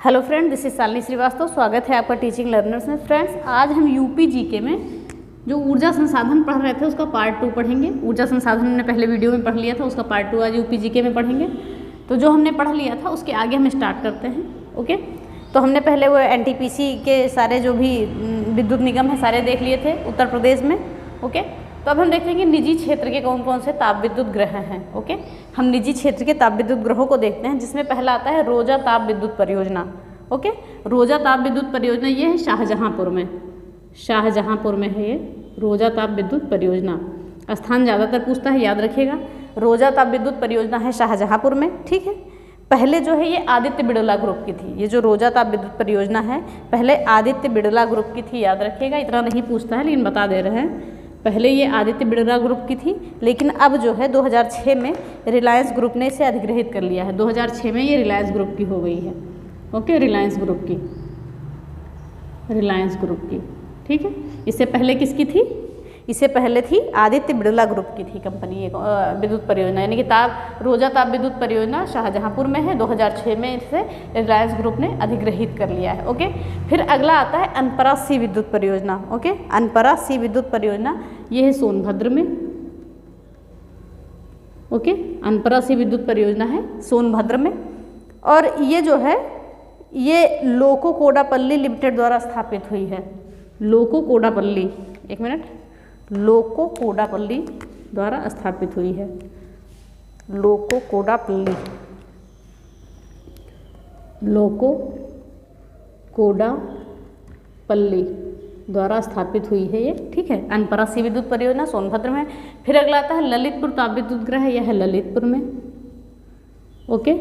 Hello friend, this is Shalini Srivastava. स्वागत है आपका टीचिंग लर्नर्स में। फ्रेंड्स, आज हम यूपी जीके में जो ऊर्जा संसाधन पढ़ रहे थे उसका पार्ट 2 पढ़ेंगे। ऊर्जा संसाधन हमने पहले वीडियो में पढ़ लिया था, उसका पार्ट 2 आज यूपी जीके में पढ़ेंगे। तो जो हमने पढ़ लिया था उसके आगे हम स्टार्ट करते हैं। ओके, तो हमने पहले वो एनटीपीसी के सारे जो भी विद्युत निगम है सारे देख लिए थे उत्तर प्रदेश में। ओके, तो अब हम देखेंगे निजी क्षेत्र के कौन कौन से ताप विद्युत ग्रह हैं। ओके, हम निजी क्षेत्र के ताप विद्युत ग्रहों को देखते हैं, जिसमें पहला आता है रोजा ताप विद्युत परियोजना। ओके, रोजा ताप विद्युत परियोजना ये है शाहजहांपुर में। शाहजहांपुर में है ये रोजा ताप विद्युत परियोजना। स्थान ज़्यादातर पूछता है, याद रखिएगा। रोजा ताप विद्युत परियोजना है शाहजहांपुर में। ठीक है, पहले जो है ये आदित्य बिड़ला ग्रुप की थी। ये जो रोजा ताप विद्युत परियोजना है पहले आदित्य बिड़ला ग्रुप की थी, याद रखिएगा। इतना नहीं पूछता है लेकिन बता दे रहे हैं। पहले ये आदित्य बिड़ला ग्रुप की थी, लेकिन अब जो है 2006 में रिलायंस ग्रुप ने इसे अधिग्रहित कर लिया है। 2006 में ये रिलायंस ग्रुप की हो गई है। ओके, रिलायंस ग्रुप की, रिलायंस ग्रुप की। ठीक है, इससे पहले किसकी थी? इससे पहले थी आदित्य बिड़ला ग्रुप की थी कंपनी, एक विद्युत परियोजना, यानी कि रोजा ताप विद्युत परियोजना शाहजहांपुर में है। 2006 में इसे रिलायंस ग्रुप ने अधिग्रहित कर लिया है। ओके, फिर अगला आता है अनपरा सी विद्युत परियोजना। ओके, अनपरा सी विद्युत परियोजना ये है सोनभद्र में। ओके, अनपरा सी विद्युत परियोजना है सोनभद्र में। और ये जो है ये लोको कोडापल्ली लिमिटेड द्वारा स्थापित हुई है। लोको कोडापल्ली, एक मिनट, लोको कोडापल्ली द्वारा स्थापित हुई है। लोको कोडापल्ली, लोको कोडापल्ली द्वारा स्थापित हुई है ये। ठीक है, अनपरा सी विद्युत परियोजना सोनभद्र में। फिर अगला आता है ललितपुर ताप विद्युत ग्रह, यह है ललितपुर में। ओके,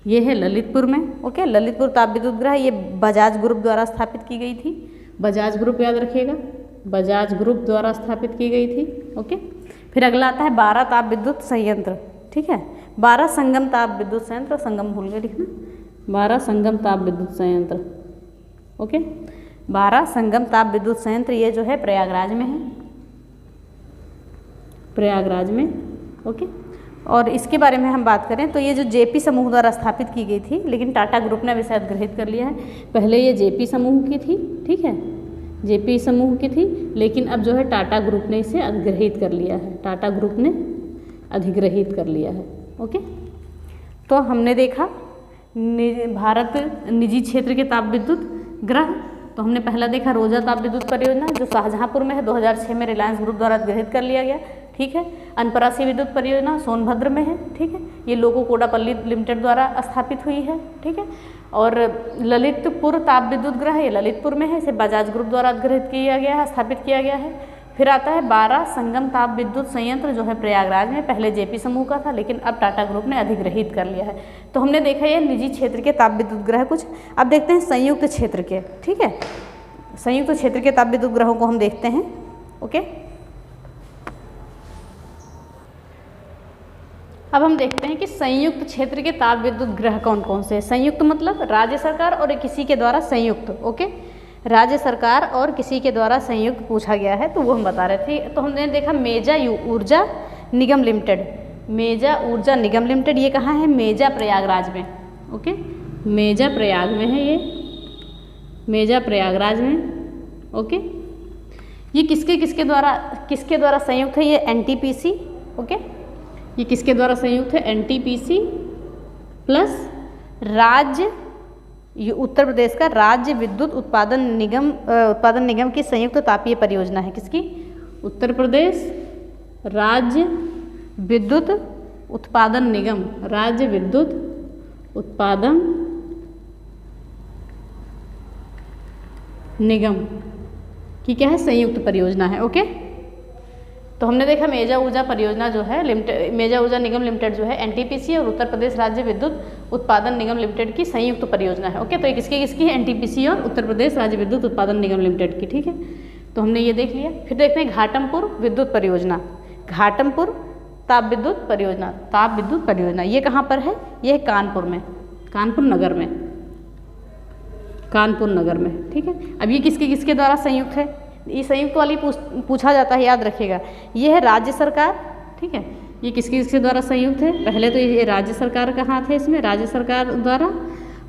ये है ललितपुर में। ओके, ललितपुर ताप विद्युत ग्रह ये बजाज ग्रुप द्वारा स्थापित की गई थी। बजाज ग्रुप, याद रखिएगा, बजाज ग्रुप द्वारा स्थापित की गई थी। ओके, फिर अगला आता है 12 ताप विद्युत संयंत्र। ठीक है, 12 संगम ताप विद्युत संयंत्र, संगम भूल गए लिखना, 12 संगम ताप विद्युत संयंत्र। ओके, 12 संगम ताप विद्युत संयंत्र ये जो है प्रयागराज में है, प्रयागराज में। ओके, और इसके बारे में हम बात करें तो ये जो जेपी समूह द्वारा स्थापित की गई थी, लेकिन टाटा ग्रुप ने अब इसे अधिग्रहित कर लिया है। पहले ये जेपी समूह की थी, ठीक है, जेपी समूह की थी, लेकिन अब जो है टाटा ग्रुप ने इसे अधिग्रहित कर लिया है। टाटा ग्रुप ने अधिग्रहित कर लिया है। ओके, तो हमने देखा भारत निजी क्षेत्र के ताप विद्युत ग्रह। तो हमने पहला देखा रोजा ताप विद्युत परियोजना जो शाहजहांपुर में है, 2006 में रिलायंस ग्रुप द्वारा अधिग्रहित कर लिया गया। ठीक है, अनपरा सी विद्युत परियोजना सोनभद्र में है। ठीक है, ये लोको कोडापल्ली लिमिटेड द्वारा स्थापित हुई है। ठीक है, और ललितपुर ताप विद्युत ग्रह ये ललितपुर में है, इसे बजाज ग्रुप द्वारा अधिग्रहित किया गया है, स्थापित किया गया है। फिर आता है 12 संगम ताप विद्युत संयंत्र जो है प्रयागराज में, पहले जेपी समूह का था लेकिन अब टाटा ग्रुप ने अधिग्रहित कर लिया है। तो हमने देखा ये निजी क्षेत्र के ताप विद्युत ग्रह कुछ। अब देखते हैं संयुक्त क्षेत्र के। ठीक है, संयुक्त क्षेत्र के ताप विद्युत ग्रहों को हम देखते हैं। ओके, अब हम देखते हैं कि संयुक्त क्षेत्र के ताप विद्युत ग्रह कौन कौन से हैं। संयुक्त मतलब राज्य सरकार और किसी के द्वारा संयुक्त। ओके, राज्य सरकार और किसी के द्वारा संयुक्त पूछा गया है, तो वो हम बता रहे थे। तो हमने देखा मेजा ऊर्जा निगम लिमिटेड, मेजा ऊर्जा निगम लिमिटेड, ये कहाँ है? मेजा प्रयागराज में। ओके, मेजा प्रयाग में है ये, मेजा प्रयागराज में। ओके, ये किसके द्वारा संयुक्त है? ये एनटीपीसी। ओके, ये किसके द्वारा संयुक्त है? एनटीपीसी प्लस राज्य, ये उत्तर प्रदेश का राज्य विद्युत उत्पादन निगम की संयुक्त तापीय परियोजना है। किसकी? उत्तर प्रदेश राज्य विद्युत उत्पादन निगम, राज्य विद्युत उत्पादन निगम की क्या है? संयुक्त परियोजना है। ओके, तो हमने देखा मेजा ऊर्जा परियोजना जो है लिमिटेड, मेजा ऊर्जा निगम लिमिटेड जो है एनटीपीसी और उत्तर प्रदेश राज्य विद्युत उत्पादन निगम लिमिटेड की संयुक्त परियोजना है। ओके, तो ये किसकी है? एनटीपीसी और उत्तर प्रदेश राज्य विद्युत उत्पादन निगम लिमिटेड की। ठीक है, तो हमने ये देख लिया। फिर देखते हैं घाटमपुर विद्युत परियोजना, घाटमपुर ताप विद्युत परियोजना, ताप विद्युत परियोजना ये कहाँ पर है? ये है कानपुर में, कानपुर नगर में, कानपुर नगर में। ठीक है, अब ये किसके द्वारा संयुक्त है? ये संयुक्त वाली पूछा जाता है, याद रखिएगा। ये है राज्य सरकार। ठीक है, ये किसके द्वारा संयुक्त है? पहले तो ये राज्य सरकार का हाथ है इसमें, राज्य सरकार द्वारा,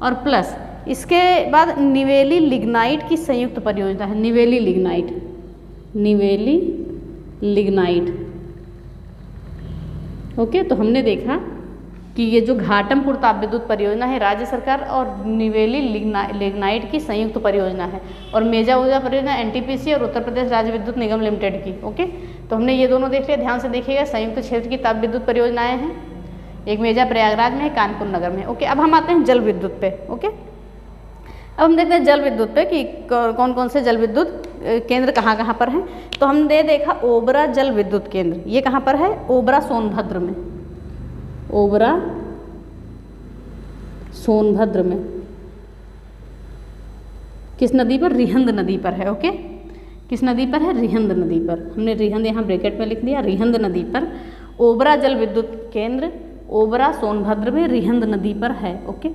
और प्लस इसके बाद निवेली लिग्नाइट की संयुक्त परियोजना है, Neyveli lignite, Neyveli lignite. Okay, तो हमने देखा कि ये जो घाटमपुर ताप विद्युत परियोजना है राज्य सरकार और निवेली लिग्नाइट की संयुक्त परियोजना है, और मेजा ऊर्जा परियोजना एनटीपीसी और उत्तर प्रदेश राज्य विद्युत निगम लिमिटेड की। ओके, तो हमने ये दोनों देख लिया, ध्यान से देखिएगा। संयुक्त क्षेत्र की ताप विद्युत परियोजनाएं हैं, एक मेजा प्रयागराज में है, कानपुर नगर में। ओके, अब हम आते हैं जल विद्युत पे। ओके, अब हम देखते हैं जल विद्युत पे कि कौन कौन से जल विद्युत केंद्र कहाँ कहाँ पर हैं। तो हमने देखा ओबरा जल विद्युत केंद्र, ये कहाँ पर है, ओबरा सोनभद्र में, ओबरा सोनभद्र में। किस नदी पर, रिहंद नदी पर है। ओके, किस नदी पर है, रिहंद नदी पर। हमने रिहंद यहाँ ब्रैकेट में लिख दिया, रिहंद नदी पर ओबरा जल विद्युत केंद्र ओबरा सोनभद्र में रिहंद नदी पर है। ओके,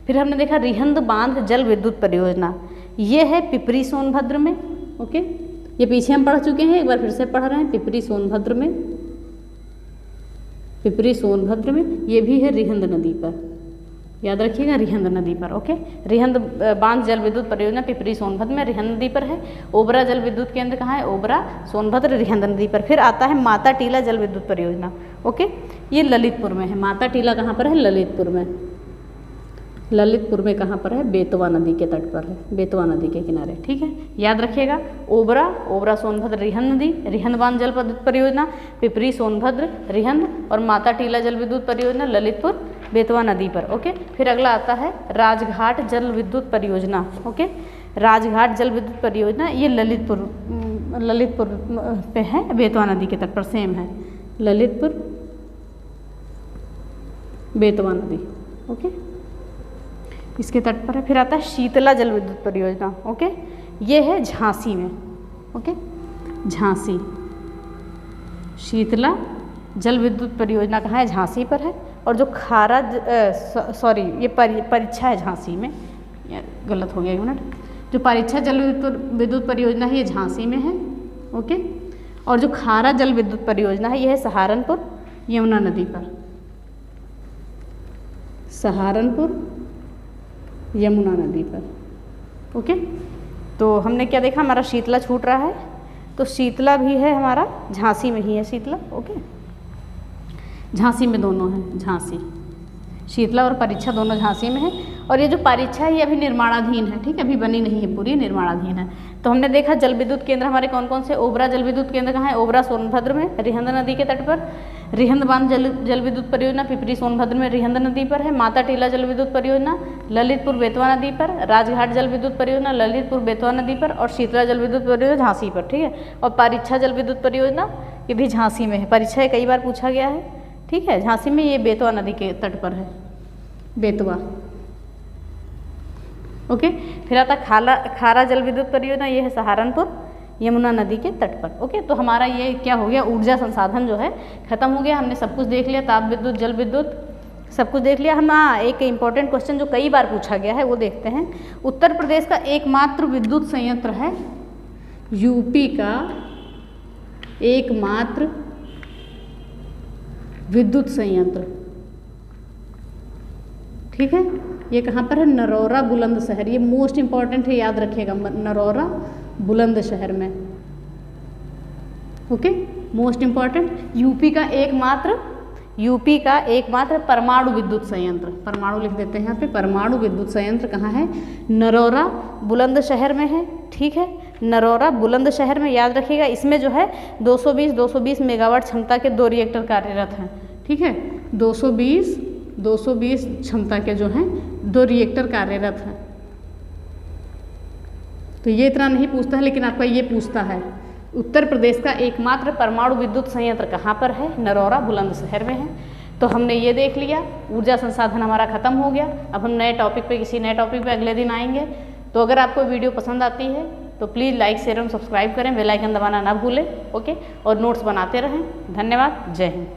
फिर हमने देखा रिहंद बांध जल विद्युत परियोजना, ये है पिपरी सोनभद्र में। ओके, ये पीछे हम पढ़ चुके हैं, एक बार फिर से पढ़ रहे हैं, पिपरी सोनभद्र में, पिपरी सोनभद्र में, ये भी है रिहंद नदी पर, याद रखिएगा, रिहंद नदी पर। ओके, रिहंद बांध जल विद्युत परियोजना पिपरी सोनभद्र में रिहंद नदी पर है। ओबरा जल विद्युत केंद्र कहाँ है, ओबरा सोनभद्र रिहंद नदी पर। फिर आता है माता टीला जल विद्युत परियोजना। ओके, ये ललितपुर में है। माता टीला कहाँ पर है, ललितपुर में। ललितपुर में कहाँ पर है, बेतवा नदी के तट पर है, बेतवा नदी के किनारे। ठीक है, याद रखिएगा, ओबरा सोनभद्र रिहंद नदी, रिहंद बांध जल विद्युत परियोजना पिपरी सोनभद्र रिहंद, और माता टीला जल विद्युत परियोजना ललितपुर बेतवा नदी पर। ओके, फिर अगला आता है राजघाट जल विद्युत परियोजना। ओके, राजघाट जल विद्युत परियोजना ये ललितपुर पे है, बेतवा नदी के तट पर, सेम है, ललितपुर बेतवा नदी। ओके, इसके तट पर है। फिर आता है शीतला जल विद्युत परियोजना। ओके, ये है झांसी में। ओके, झांसी, शीतला जल विद्युत परियोजना कहाँ है, झांसी पर है। और जो खारा ये परीक्षा है झांसी में, गलत हो गया एक मिनट, जो परीक्षा जल विद्युत परियोजना है ये झांसी में है। ओके, और जो खारा जल विद्युत परियोजना है ये है सहारनपुर यमुना नदी पर, सहारनपुर यमुना नदी पर। ओके, तो हमने क्या देखा, हमारा शीतला छूट रहा है, तो शीतला भी है हमारा झांसी में ही है, शीतला। ओके, झांसी में दोनों हैं, झांसी, शीतला और परीक्षा दोनों झांसी में है। और ये जो परीक्षा है ये अभी निर्माणाधीन है, ठीक है, अभी बनी नहीं है पूरी, निर्माणाधीन है। तो हमने देखा जल विद्युत केंद्र हमारे कौन कौन से, ओबरा जल विद्युत केंद्र कहाँ है, ओबरा सोनभद्र में रिहंद नदी के तट पर। रिहंद बांध जल विद्युत परियोजना पिपरी सोनभद्र में रिहंद नदी पर है। माता टीला जल विद्युत परियोजना ललितपुर बेतवा नदी पर। राजघाट जल विद्युत परियोजना ललितपुर बेतवा नदी पर। और शीतला जल विद्युत परियोजना झांसी पर। ठीक है, और परीक्षा जल विद्युत परियोजना ये भी झांसी में है, परीक्षा कई बार पूछा गया है। ठीक है, झांसी में, ये बेतवा नदी के तट पर है, बेतवा। ओके, फिर आता खारा जल विद्युत परियोजना, ये है सहारनपुर यमुना नदी के तट पर। ओके, तो हमारा ये क्या हो गया, ऊर्जा संसाधन जो है खत्म हो गया। हमने सब कुछ देख लिया, ताप विद्युत, जल विद्युत, सब कुछ देख लिया। हम एक इम्पॉर्टेंट क्वेश्चन जो कई बार पूछा गया है वो देखते हैं। उत्तर प्रदेश का एकमात्र विद्युत संयंत्र है, यूपी का एकमात्र विद्युत संयंत्र, ठीक है, ये कहाँ पर है, नरौरा बुलंदशहर। ये मोस्ट इंपॉर्टेंट है, याद रखिएगा, नरौरा बुलंदशहर में। Okay, most important. यूपी का एकमात्र परमाणु विद्युत संयंत्र, परमाणु लिख देते हैं यहाँ पे, परमाणु विद्युत संयंत्र कहाँ है, नरौरा बुलंदशहर में है। ठीक है, नरौरा बुलंदशहर में, याद रखिएगा। इसमें जो है 220 मेगावाट क्षमता के 2 रिएक्टर कार्यरत हैं। ठीक है, 220 क्षमता के जो हैं 2 रिएक्टर कार्यरत हैं। तो ये इतना नहीं पूछता है, लेकिन आपका ये पूछता है उत्तर प्रदेश का एकमात्र परमाणु विद्युत संयंत्र कहाँ पर है, नरौरा बुलंदशहर में है। तो हमने ये देख लिया, ऊर्जा संसाधन हमारा खत्म हो गया। अब हम नए टॉपिक पे, किसी नए टॉपिक पे अगले दिन आएंगे। तो अगर आपको वीडियो पसंद आती है तो प्लीज़ लाइक, शेयर और सब्सक्राइब करें, बेल आइकन दबाना ना भूलें। ओके, और नोट्स बनाते रहें। धन्यवाद, जय हिंद।